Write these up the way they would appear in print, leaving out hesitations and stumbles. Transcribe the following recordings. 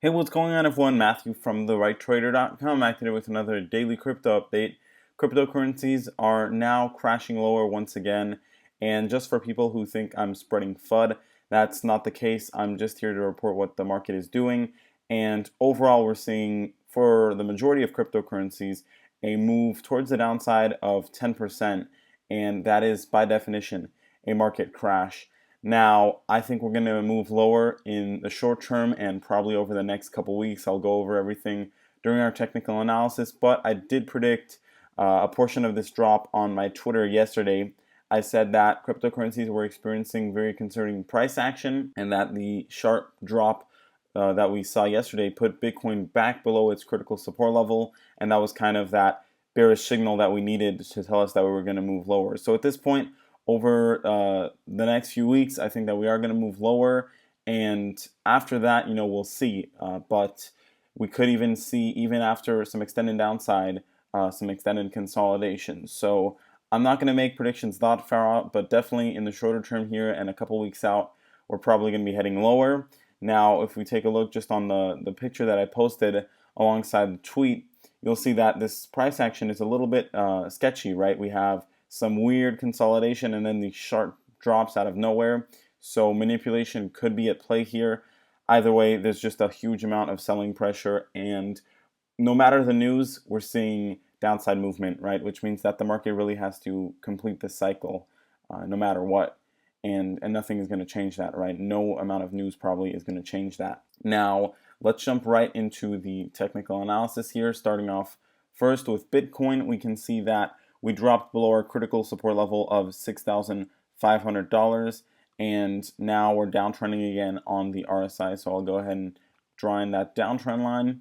Hey, what's going on, everyone? Matthew from therighttrader.com back today with another daily crypto update. Cryptocurrencies are now crashing lower once again, and just for people who think I'm spreading FUD, that's not the case. I'm just here to report what the market is doing, and overall, we're seeing for the majority of cryptocurrencies a move towards the downside of 10%, and that is by definition a market crash. Now, I think we're going to move lower in the short term and probably over the next couple weeks. I'll go over everything during our technical analysis, but I did predict a portion of this drop on my Twitter yesterday. I said that cryptocurrencies were experiencing very concerning price action and that the sharp drop that we saw yesterday put Bitcoin back below its critical support level, and that was kind of that bearish signal that we needed to tell us that we were going to move lower. So at this point, over the next few weeks, I think that we are going to move lower, and after that, we'll see. But we could even see, even after some extended downside, some extended consolidation. So I'm not going to make predictions that far out, but definitely in the shorter term here and a couple weeks out, we're probably going to be heading lower. Now, if we take a look just on the picture that I posted alongside the tweet, you'll see that this price action is a little bit sketchy, right? We have some weird consolidation and then these sharp drops out of nowhere. So manipulation could be at play here. Either way, there's just a huge amount of selling pressure, and no matter the news, we're seeing downside movement, right? Which means that the market really has to complete this cycle, no matter what, and nothing is going to change that, right? No amount of news probably is going to change that. Now, let's jump right into the technical analysis here. Starting off first with Bitcoin, we can see that we dropped below our critical support level of $6,500, and now we're downtrending again on the RSI. So I'll go ahead and draw in that downtrend line.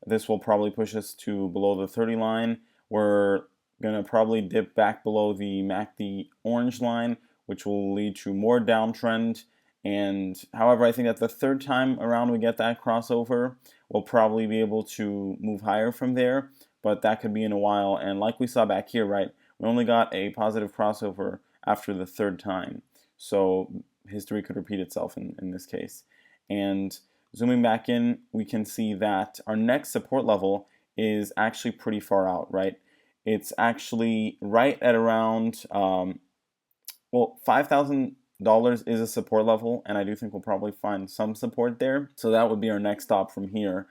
This will probably push us to below the 30 line. We're going to probably dip back below the MACD orange line, which will lead to more downtrend. And however, I think that the third time around we get that crossover, we'll probably be able to move higher from there, but that could be in a while. And like we saw back here, right, we only got a positive crossover after the third time. So history could repeat itself in this case. And zooming back in, we can see that our next support level is actually pretty far out, right? It's actually right at around, $5,000 is a support level, and I do think we'll probably find some support there. So that would be our next stop from here.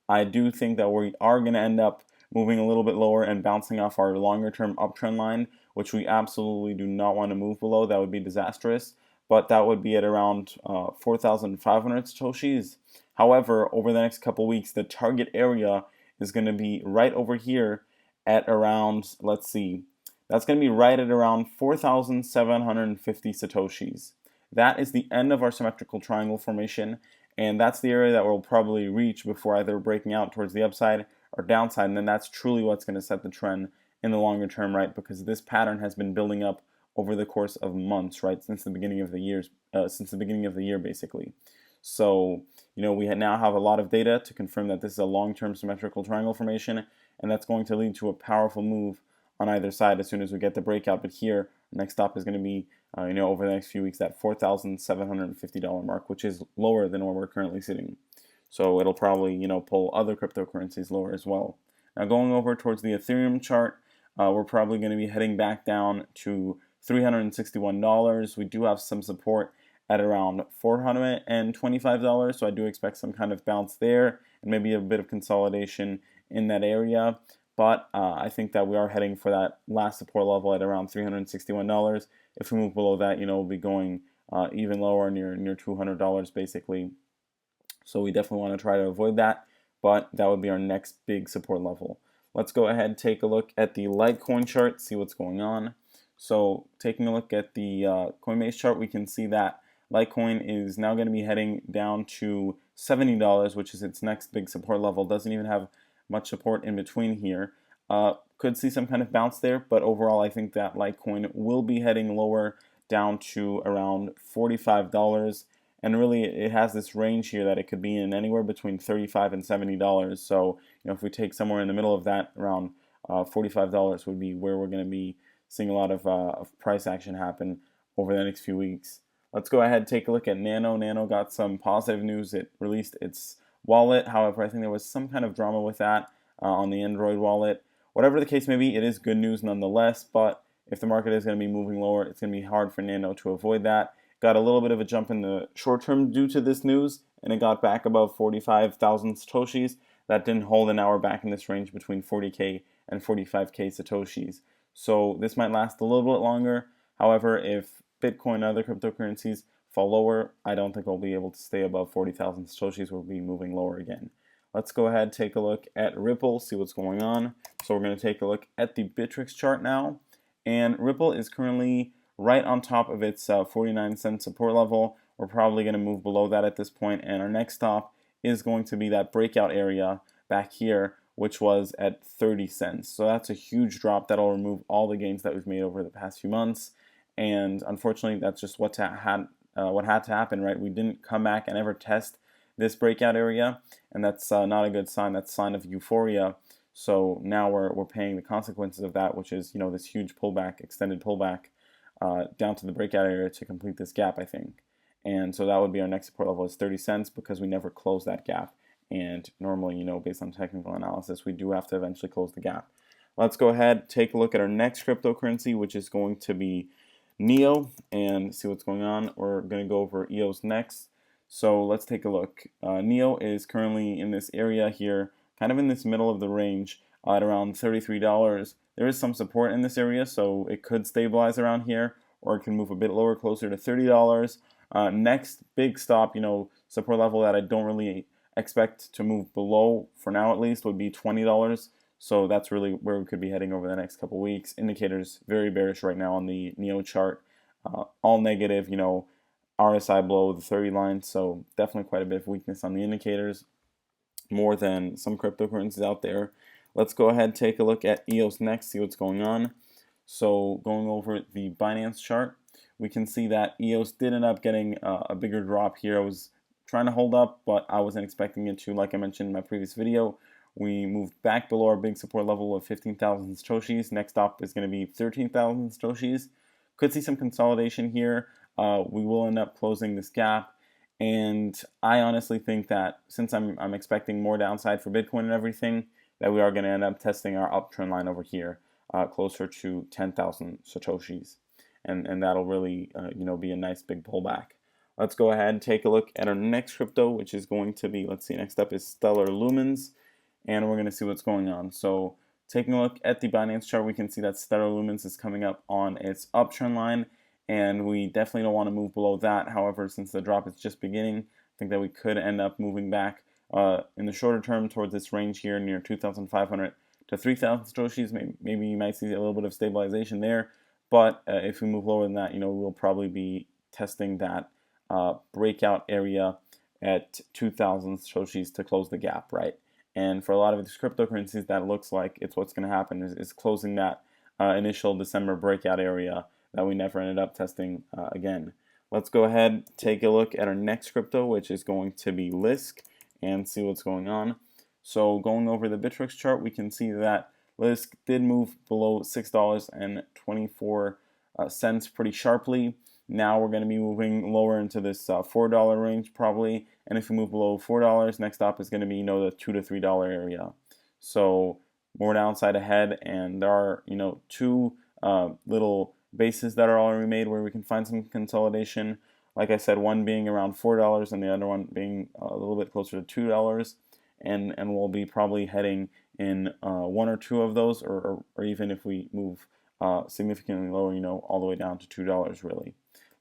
I do think that we are going to end up moving a little bit lower and bouncing off our longer term uptrend line, which we absolutely do not want to move below. That would be disastrous, but that would be at around 4,500 Satoshis. However, over the next couple weeks, the target area is going to be right over here at around, let's see, that's going to be right at around 4,750 Satoshis. That is the end of our symmetrical triangle formation, and that's the area that we'll probably reach before either breaking out towards the upside or downside, and then that's truly what's going to set the trend in the longer term, right? Because this pattern has been building up over the course of months, right, since the beginning of the year, basically. So, we now have a lot of data to confirm that this is a long-term symmetrical triangle formation, and that's going to lead to a powerful move on either side as soon as we get the breakout. But here, next stop is going to be, over the next few weeks, that $4,750 mark, which is lower than where we're currently sitting. So it'll probably, pull other cryptocurrencies lower as well. Now going over towards the Ethereum chart, we're probably going to be heading back down to $361. We do have some support at around $425, so I do expect some kind of bounce there and maybe a bit of consolidation in that area. But I think that we are heading for that last support level at around $361. If we move below that, we'll be going even lower, near $200 basically. So we definitely want to try to avoid that, but that would be our next big support level. Let's go ahead and take a look at the Litecoin chart, see what's going on. So taking a look at the Coinbase chart, we can see that Litecoin is now going to be heading down to $70, which is its next big support level. Doesn't even have much support in between here. Could see some kind of bounce there, but overall I think that Litecoin will be heading lower down to around $45. And really it has this range here that it could be in anywhere between $35 and $70. So if we take somewhere in the middle of that, around $45 would be where we're going to be seeing a lot of price action happen over the next few weeks. Let's go ahead and take a look at Nano. Nano got some positive news. It released its wallet. However, I think there was some kind of drama with that on the Android wallet. Whatever the case may be, it is good news nonetheless, but if the market is going to be moving lower, it's going to be hard for Nano to avoid that. Got a little bit of a jump in the short term due to this news, and it got back above 45,000 Satoshis. That didn't hold, and now we're back in this range between 40K and 45K Satoshis. So this might last a little bit longer. However, if Bitcoin and other cryptocurrencies fall lower, I don't think we'll be able to stay above 40,000 Satoshis. We'll be moving lower again. Let's go ahead and take a look at Ripple, see what's going on. So we're going to take a look at the Bittrex chart now. And Ripple is currently right on top of its 49-cent support level. We're probably going to move below that at this point, and our next stop is going to be that breakout area back here, which was at 30 cents. So that's a huge drop. That'll remove all the gains that we've made over the past few months. And unfortunately, that's just what had to happen, right? We didn't come back and ever test this breakout area, and that's not a good sign. That's a sign of euphoria. So now we're paying the consequences of that, which is, this huge pullback, extended pullback down to the breakout area to complete this gap, I think. And so that would be our next support level is 30 cents because we never closed that gap. And normally, based on technical analysis, we do have to eventually close the gap. Let's go ahead, take a look at our next cryptocurrency, which is going to be NEO, and see what's going on. We're going to go over EOS next. So let's take a look. NEO is currently in this area here, kind of in this middle of the range at around $33. There is some support in this area, so it could stabilize around here, or it can move a bit lower, closer to $30. Next big stop, support level that I don't really expect to move below, for now at least, would be $20. So that's really where we could be heading over the next couple weeks. Indicators very bearish right now on the NEO chart. All negative, RSI below the 30 line. So definitely quite a bit of weakness on the indicators, more than some cryptocurrencies out there. Let's go ahead and take a look at EOS next, see what's going on. So going over the Binance chart, we can see that EOS did end up getting a bigger drop here. I was trying to hold up, but I wasn't expecting it to. Like I mentioned in my previous video, we moved back below our big support level of 15,000 Satoshis. Next up is going to be 13,000 Satoshis. Could see some consolidation here. We will end up closing this gap. And I honestly think that since I'm expecting more downside for Bitcoin and everything, that we are going to end up testing our uptrend line over here, closer to 10,000 Satoshis. And that'll really, be a nice big pullback. Let's go ahead and take a look at our next crypto, which is going to be, let's see, next up is Stellar Lumens. And we're going to see what's going on. So taking a look at the Binance chart, we can see that Stellar Lumens is coming up on its uptrend line, and we definitely don't want to move below that. However, since the drop is just beginning, I think that we could end up moving back in the shorter term towards this range here near 2,500 to 3,000 Satoshis. Maybe you might see a little bit of stabilization there, but if we move lower than that, we'll probably be testing that breakout area at 2,000 Satoshis to close the gap, right? And for a lot of these cryptocurrencies, that looks like it's what's going to happen is closing that initial December breakout area that we never ended up testing again. Let's go ahead, take a look at our next crypto, which is going to be Lisk, and see what's going on. So going over the Bittrex chart, we can see that Lisk did move below $6.24 pretty sharply. Now we're going to be moving lower into this $4 range probably, and if we move below $4, next stop is going to be the $2 to $3 area. So more downside ahead, and there are two little bases that are already made where we can find some consolidation. Like I said, one being around $4 and the other one being a little bit closer to $2, and we'll be probably heading in one or two of those, or even if we move significantly lower, all the way down to $2 really.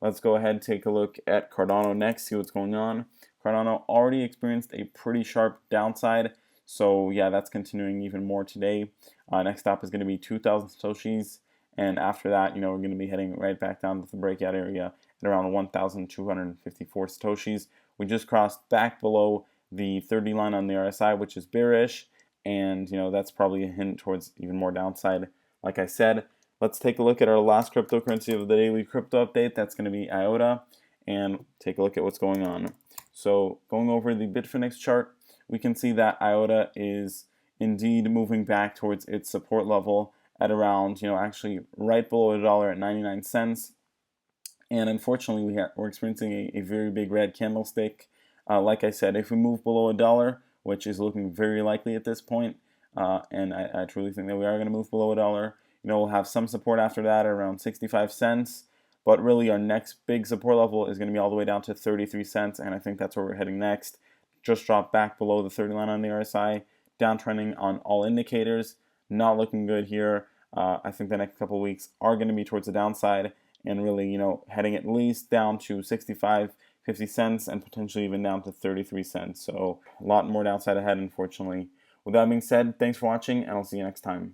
Let's go ahead and take a look at Cardano next, see what's going on. Cardano already experienced a pretty sharp downside, so yeah, that's continuing even more today. Next stop is going to be 2,000 Satoshis, and after that, we're going to be heading right back down to the breakout area at around 1,254 Satoshis. We just crossed back below the 30 line on the RSI, which is bearish, and that's probably a hint towards even more downside. Like I said, let's take a look at our last cryptocurrency of the daily crypto update. That's going to be IOTA, and take a look at what's going on. So going over the Bitfinex chart, we can see that IOTA is indeed moving back towards its support level at around, actually right below $1 at 99 cents. And unfortunately, we're experiencing a very big red candlestick Like I said, if we move below $1, which is looking very likely at this point, and I truly think that we are going to move below $1, we'll have some support after that around 65 cents. But really, our next big support level is going to be all the way down to 33 cents, and I think that's where we're heading next. Just dropped back below the 30 line on the RSI, downtrending on all indicators, not looking good here. I think the next couple of weeks are going to be towards the downside, and really, heading at least down to 65, 50 cents, and potentially even down to 33 cents. So a lot more downside ahead, unfortunately. With that being said, thanks for watching, and I'll see you next time.